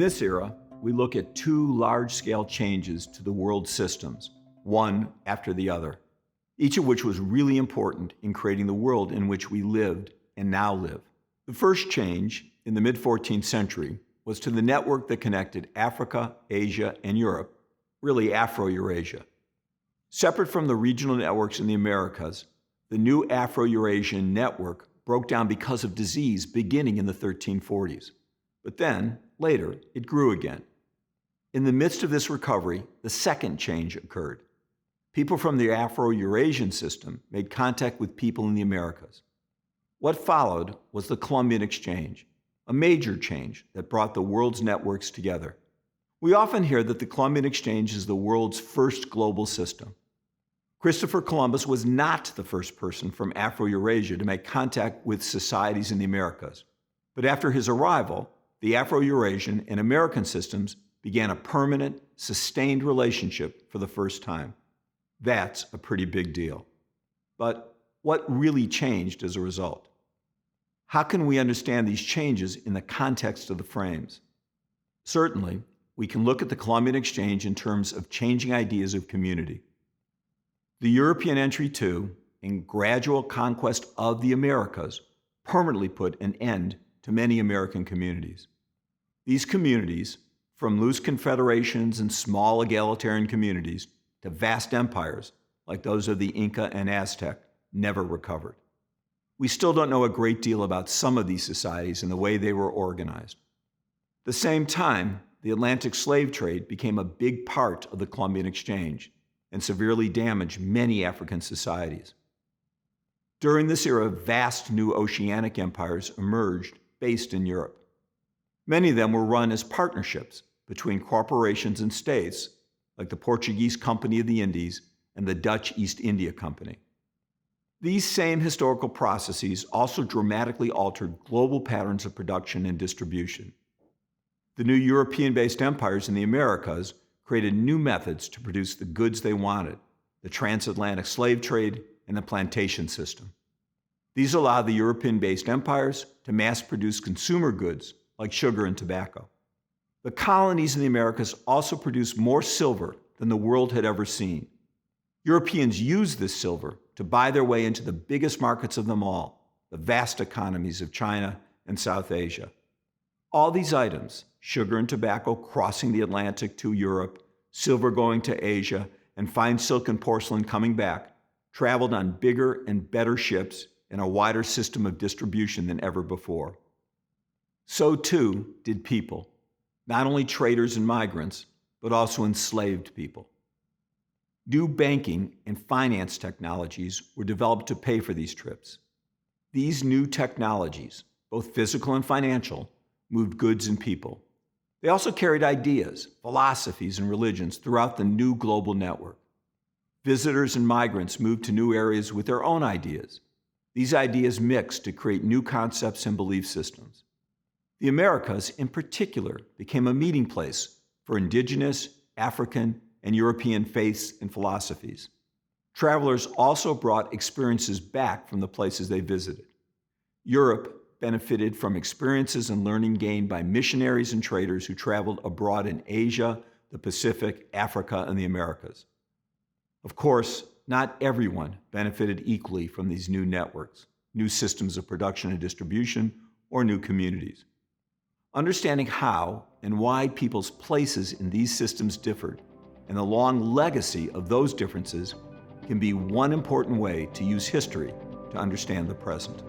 this era, we look at two large-scale changes to the world's systems, one after the other, each of which was really important in creating the world in which we lived and now live. The first change, in the mid-14th century, was to the network that connected Africa, Asia, and Europe, really Afro-Eurasia. Separate from the regional networks in the Americas, the new Afro-Eurasian network broke down because of disease beginning in the 1340s. But then, later, it grew again. In the midst of this recovery, the second change occurred. People from the Afro-Eurasian system made contact with people in the Americas. What followed was the Columbian Exchange, a major change that brought the world's networks together. We often hear that the Columbian Exchange is the world's first global system. Christopher Columbus was not the first person from Afro-Eurasia to make contact with societies in the Americas. But after his arrival, the Afro-Eurasian and American systems began a permanent, sustained relationship for the first time. That's a pretty big deal. But what really changed as a result? How can we understand these changes in the context of the frames? Certainly, we can look at the Columbian Exchange in terms of changing ideas of community. The European entry to and gradual conquest of the Americas permanently put an end to many American communities. These communities, from loose confederations and small egalitarian communities to vast empires like those of the Inca and Aztec, never recovered. We still don't know a great deal about some of these societies and the way they were organized. At the same time, the Atlantic slave trade became a big part of the Columbian Exchange and severely damaged many African societies. During this era, vast new oceanic empires emerged based in Europe. Many of them were run as partnerships between corporations and states, like the Portuguese Company of the Indies and the Dutch East India Company. These same historical processes also dramatically altered global patterns of production and distribution. The new European-based empires in the Americas created new methods to produce the goods they wanted, the transatlantic slave trade and the plantation system. These allowed the European-based empires to mass-produce consumer goods like sugar and tobacco. The colonies in the Americas also produced more silver than the world had ever seen. Europeans used this silver to buy their way into the biggest markets of them all, the vast economies of China and South Asia. All these items, sugar and tobacco crossing the Atlantic to Europe, silver going to Asia, and fine silk and porcelain coming back, traveled on bigger and better ships and a wider system of distribution than ever before. So too did people, not only traders and migrants, but also enslaved people. New banking and finance technologies were developed to pay for these trips. These new technologies, both physical and financial, moved goods and people. They also carried ideas, philosophies, and religions throughout the new global network. Visitors and migrants moved to new areas with their own ideas. These ideas mixed to create new concepts and belief systems. The Americas, in particular, became a meeting place for indigenous, African, and European faiths and philosophies. Travelers also brought experiences back from the places they visited. Europe benefited from experiences and learning gained by missionaries and traders who traveled abroad in Asia, the Pacific, Africa, and the Americas. Of course, not everyone benefited equally from these new networks, new systems of production and distribution, or new communities. Understanding how and why people's places in these systems differed and the long legacy of those differences can be one important way to use history to understand the present.